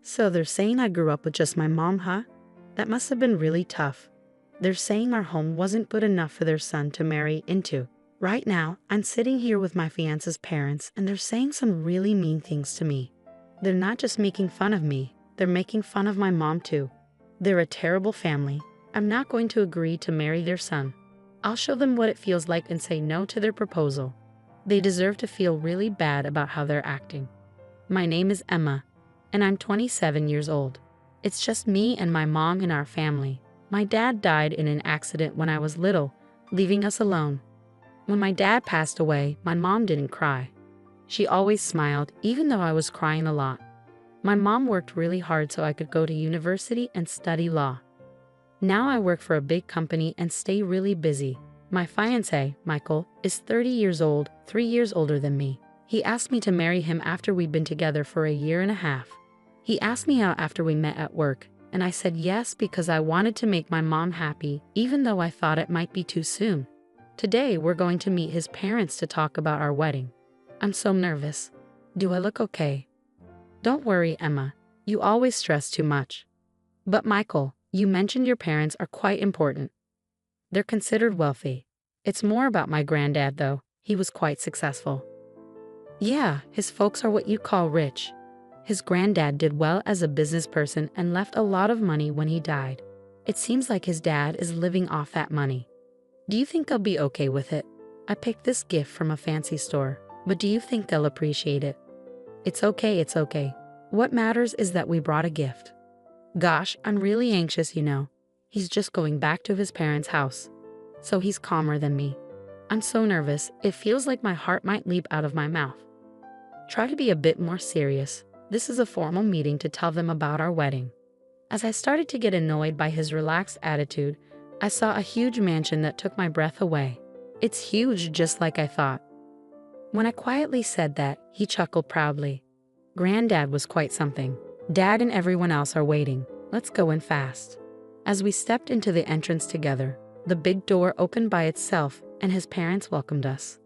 So they're saying I grew up with just my mom, huh? That must have been really tough. They're saying our home wasn't good enough for their son to marry into. Right now, I'm sitting here with my fiance's parents and they're saying some really mean things to me. They're not just making fun of me, they're making fun of my mom too. They're a terrible family. I'm not going to agree to marry their son. I'll show them what it feels like and say no to their proposal. They deserve to feel really bad about how they're acting. My name is Emma, and I'm 27 years old. It's just me and my mom in our family. My dad died in an accident when I was little, leaving us alone. When my dad passed away, my mom didn't cry. She always smiled, even though I was crying a lot. My mom worked really hard so I could go to university and study law. Now I work for a big company and stay really busy. My fiancé, Michael, is 30 years old, 3 years older than me. He asked me to marry him after we'd been together for a year and a half. He asked me out after we met at work, and I said yes because I wanted to make my mom happy, even though I thought it might be too soon. Today we're going to meet his parents to talk about our wedding. I'm so nervous. Do I look okay? Don't worry, Emma. You always stress too much. But Michael, you mentioned your parents are quite important. They're considered wealthy. It's more about my granddad, though. He was quite successful. Yeah, his folks are what you call rich. His granddad did well as a business person and left a lot of money when he died. It seems like his dad is living off that money. Do you think they'll be okay with it? I picked this gift from a fancy store, but do you think they'll appreciate it? It's okay, it's okay. What matters is that we brought a gift. Gosh, I'm really anxious, you know. He's just going back to his parents' house. So he's calmer than me. I'm so nervous, it feels like my heart might leap out of my mouth. Try to be a bit more serious. This is a formal meeting to tell them about our wedding. As I started to get annoyed by his relaxed attitude, I saw a huge mansion that took my breath away. It's huge, just like I thought. When I quietly said that, he chuckled proudly. Granddad was quite something. Dad and everyone else are waiting. Let's go in fast. As we stepped into the entrance together, the big door opened by itself and his parents welcomed us.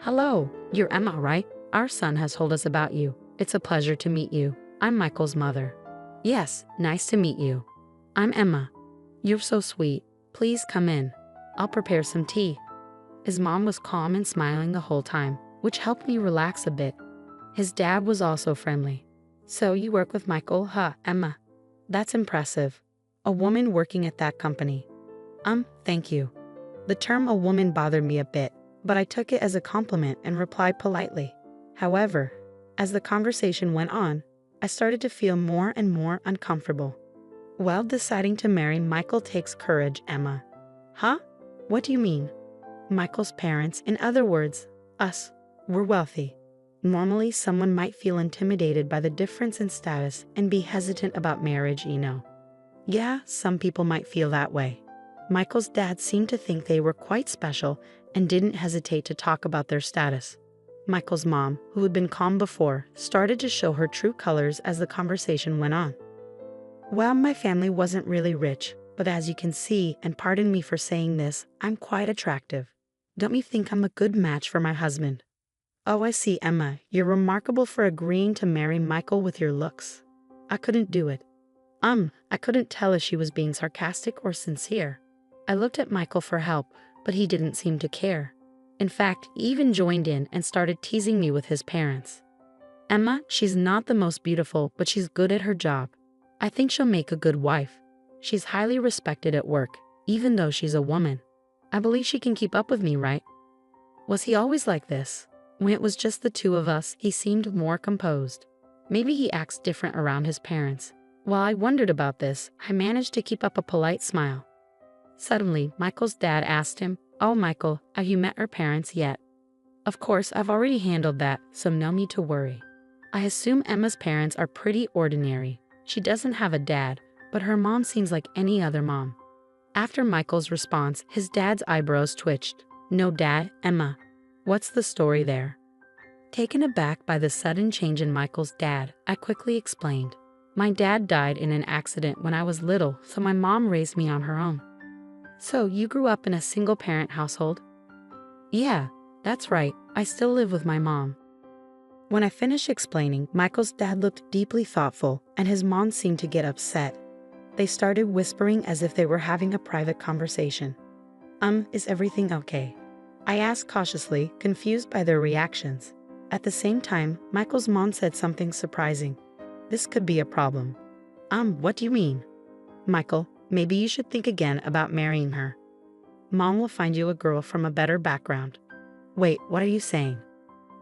Hello, you're Emma, right? Our son has told us about you. It's a pleasure to meet you. I'm Michael's mother. Yes, nice to meet you. I'm Emma. You're so sweet. Please come in. I'll prepare some tea. His mom was calm and smiling the whole time, which helped me relax a bit. His dad was also friendly. So you work with Michael, huh, Emma? That's impressive. A woman working at that company. Thank you. The term a woman bothered me a bit, but I took it as a compliment and replied politely. However, as the conversation went on, I started to feel more and more uncomfortable. Well, deciding to marry Michael takes courage, Emma. Huh? What do you mean? Michael's parents, in other words, us, were wealthy. Normally, someone might feel intimidated by the difference in status and be hesitant about marriage, you know. Yeah, some people might feel that way. Michael's dad seemed to think they were quite special and didn't hesitate to talk about their status. Michael's mom, who had been calm before, started to show her true colors as the conversation went on. Well, my family wasn't really rich, but as you can see, and pardon me for saying this, I'm quite attractive. Don't you think I'm a good match for my husband? Oh, I see, Emma. You're remarkable for agreeing to marry Michael with your looks. I couldn't do it. I couldn't tell if she was being sarcastic or sincere. I looked at Michael for help, but he didn't seem to care. In fact, he even joined in and started teasing me with his parents. Emma, she's not the most beautiful, but she's good at her job. I think she'll make a good wife. She's highly respected at work, even though she's a woman. I believe she can keep up with me, right? Was he always like this? When it was just the two of us, he seemed more composed. Maybe he acts different around his parents. While I wondered about this, I managed to keep up a polite smile. Suddenly, Michael's dad asked him, "Oh, Michael, have you met her parents yet?" Of course, I've already handled that, so no need to worry. I assume Emma's parents are pretty ordinary. She doesn't have a dad, but her mom seems like any other mom. After Michael's response, his dad's eyebrows twitched. No dad, Emma. What's the story there? Taken aback by the sudden change in Michael's dad, I quickly explained. My dad died in an accident when I was little, so my mom raised me on her own. So you grew up in a single-parent household? Yeah, that's right. I still live with my mom. When I finished explaining, Michael's dad looked deeply thoughtful and his mom seemed to get upset. They started whispering as if they were having a private conversation. Is everything okay?" I asked cautiously, confused by their reactions. At the same time, Michael's mom said something surprising. "This could be a problem." What do you mean?" "Michael, maybe you should think again about marrying her. Mom will find you a girl from a better background." "Wait, what are you saying?"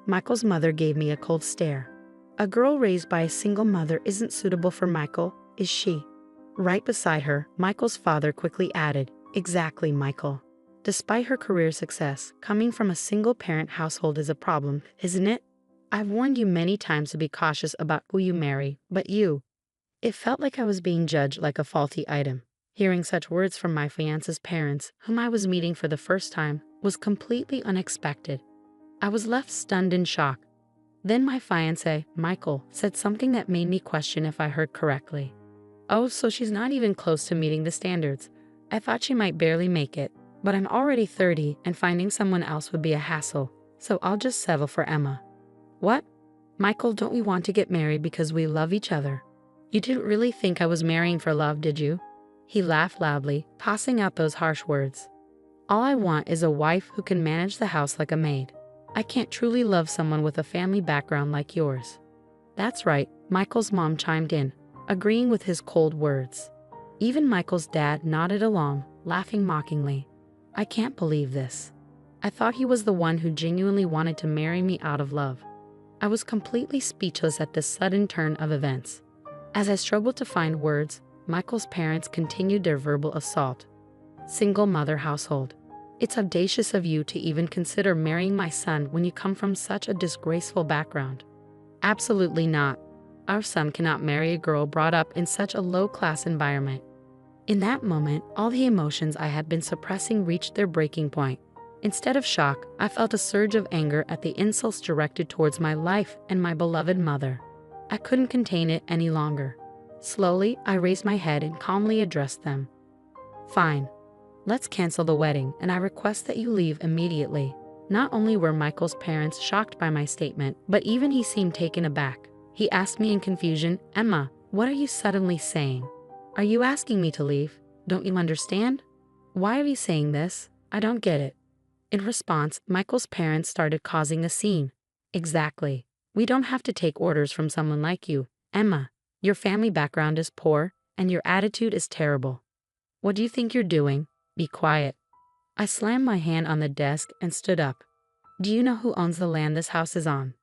Michael's mother gave me a cold stare. "A girl raised by a single mother isn't suitable for Michael, is she?" Right beside her, Michael's father quickly added, "Exactly, Michael. Despite her career success, coming from a single-parent household is a problem, isn't it? I've warned you many times to be cautious about who you marry, but you—" It felt like I was being judged like a faulty item. Hearing such words from my fiance's parents, whom I was meeting for the first time, was completely unexpected. I was left stunned in shock. Then my fiancé, Michael, said something that made me question if I heard correctly. "Oh, so she's not even close to meeting the standards. I thought she might barely make it. But I'm already 30 and finding someone else would be a hassle, so I'll just settle for Emma." "What? Michael, don't we want to get married because we love each other? You didn't really think I was marrying for love, did you?" He laughed loudly, tossing out those harsh words. "All I want is a wife who can manage the house like a maid. I can't truly love someone with a family background like yours." "That's right," Michael's mom chimed in, agreeing with his cold words. Even Michael's dad nodded along, laughing mockingly. "I can't believe this. I thought he was the one who genuinely wanted to marry me out of love." I was completely speechless at this sudden turn of events. As I struggled to find words, Michael's parents continued their verbal assault. "Single mother household. It's audacious of you to even consider marrying my son when you come from such a disgraceful background." "Absolutely not. Our son cannot marry a girl brought up in such a low-class environment." In that moment, all the emotions I had been suppressing reached their breaking point. Instead of shock, I felt a surge of anger at the insults directed towards my life and my beloved mother. I couldn't contain it any longer. Slowly, I raised my head and calmly addressed them. "Fine. Let's cancel the wedding, and I request that you leave immediately." Not only were Michael's parents shocked by my statement, but even he seemed taken aback. He asked me in confusion, "Emma, what are you suddenly saying? Are you asking me to leave? Don't you understand? Why are you saying this? I don't get it." In response, Michael's parents started causing a scene. "Exactly. We don't have to take orders from someone like you, Emma. Your family background is poor, and your attitude is terrible. What do you think you're doing? Be quiet." I slammed my hand on the desk and stood up. "Do you know who owns the land this house is on?"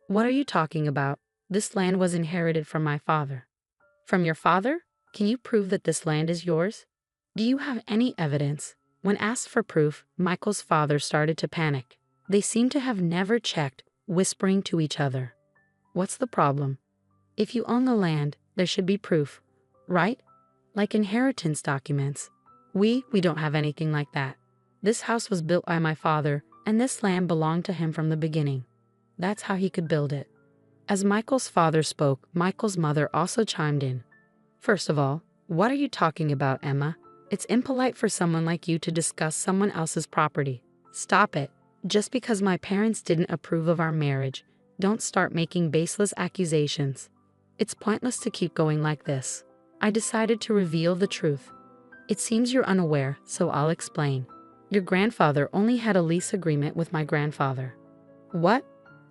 "What are you talking about? This land was inherited from my father." "From your father? Can you prove that this land is yours? Do you have any evidence?" When asked for proof, Michael's father started to panic. They seemed to have never checked, whispering to each other. "What's the problem? If you own the land, there should be proof, right? Like inheritance documents. We don't have anything like that. This house was built by my father, and this land belonged to him from the beginning. That's how he could build it." As Michael's father spoke, Michael's mother also chimed in. "First of all, what are you talking about, Emma? It's impolite for someone like you to discuss someone else's property. Stop it. Just because my parents didn't approve of our marriage, don't start making baseless accusations. It's pointless to keep going like this." I decided to reveal the truth. "It seems you're unaware, so I'll explain. Your grandfather only had a lease agreement with my grandfather." "What?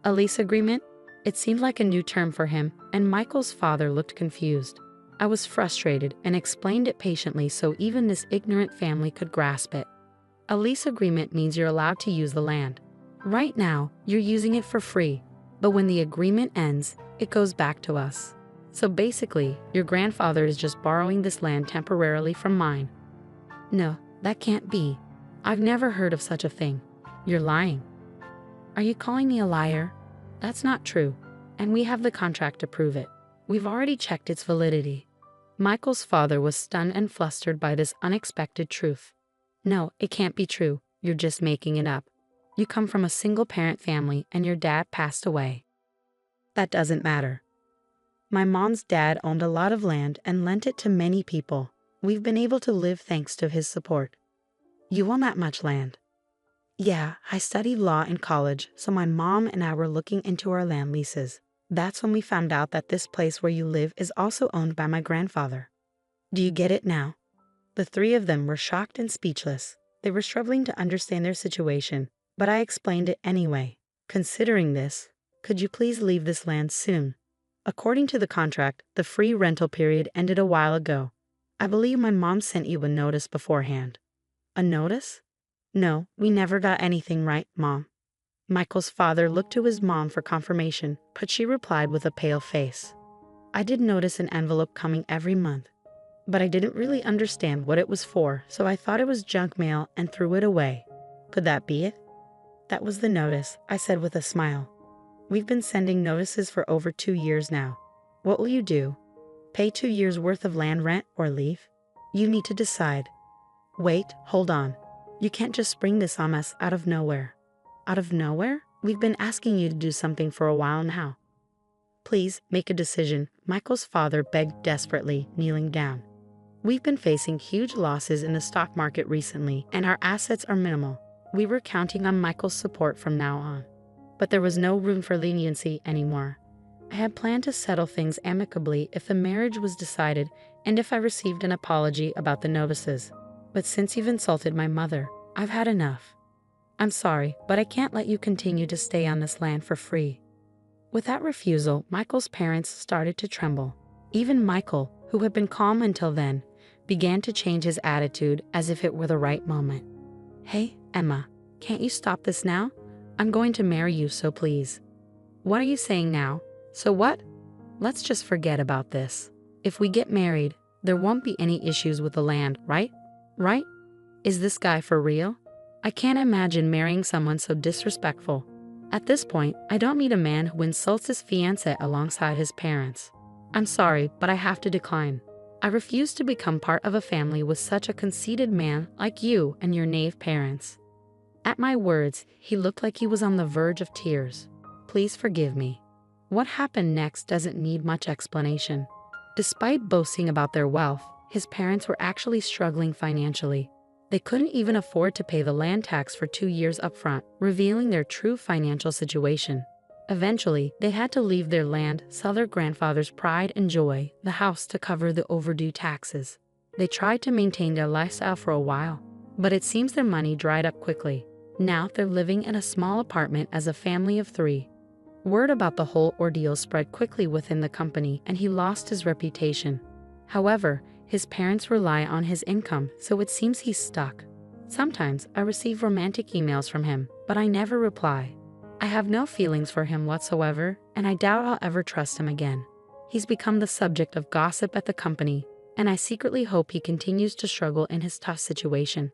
A lease agreement?" It seemed like a new term for him, and Michael's father looked confused. I was frustrated and explained it patiently so even this ignorant family could grasp it. A lease agreement means you're allowed to use the land. Right now, you're using it for free, but when the agreement ends, it goes back to us. So basically, your grandfather is just borrowing this land temporarily from mine." "No, that can't be. I've never heard of such a thing. You're lying." "Are you calling me a liar? That's not true, and we have the contract to prove it. We've already checked its validity." Michael's father was stunned and flustered by this unexpected truth. "No, it can't be true. You're just making it up. You come from a single-parent family and your dad passed away." "That doesn't matter. My mom's dad owned a lot of land and lent it to many people. We've been able to live thanks to his support." "You own that much land?" Yeah, I studied law in college, so my mom and I were looking into our land leases. That's when we found out that this place where you live is also owned by my grandfather. Do you get it now? The three of them were shocked and speechless. They were struggling to understand their situation, but I explained it anyway. Considering this, could you please leave this land soon? According to the contract, the free rental period ended a while ago. I believe my mom sent you a notice beforehand. A notice? No, we never got anything right, Mom. Michael's father looked to his mom for confirmation, but she replied with a pale face. I did notice an envelope coming every month, but I didn't really understand what it was for, so I thought it was junk mail and threw it away. Could that be it? That was the notice, I said with a smile. We've been sending notices for over 2 years now. What will you do? Pay 2 years worth of land rent or leave? You need to decide. Wait, hold on. You can't just spring this on us out of nowhere. Out of nowhere? We've been asking you to do something for a while now. Please make a decision, Michael's father begged desperately, kneeling down. We've been facing huge losses in the stock market recently, and our assets are minimal. We were counting on Michael's support from now on. But there was no room for leniency anymore. I had planned to settle things amicably if the marriage was decided and if I received an apology about the notices. But since you've insulted my mother, I've had enough. I'm sorry, but I can't let you continue to stay on this land for free. With that refusal, Michael's parents started to tremble. Even Michael, who had been calm until then, began to change his attitude as if it were the right moment. Hey, Emma, can't you stop this now? I'm going to marry you, so please. What are you saying now? So what? Let's just forget about this. If we get married, there won't be any issues with the land, right? Right? Is this guy for real? I can't imagine marrying someone so disrespectful. At this point, I don't need a man who insults his fiancé alongside his parents. I'm sorry, but I have to decline. I refuse to become part of a family with such a conceited man like you and your knave parents. At my words, he looked like he was on the verge of tears. Please forgive me. What happened next doesn't need much explanation. Despite boasting about their wealth, his parents were actually struggling financially. They couldn't even afford to pay the land tax for 2 years upfront, revealing their true financial situation. Eventually, they had to leave their land, sell their grandfather's pride and joy, the house, to cover the overdue taxes. They tried to maintain their lifestyle for a while, but it seems their money dried up quickly. Now they're living in a small apartment as a family of 3. Word about the whole ordeal spread quickly within the company, and he lost his reputation. However, his parents rely on his income, so it seems he's stuck. Sometimes I receive romantic emails from him, but I never reply. I have no feelings for him whatsoever, and I doubt I'll ever trust him again. He's become the subject of gossip at the company, and I secretly hope he continues to struggle in his tough situation.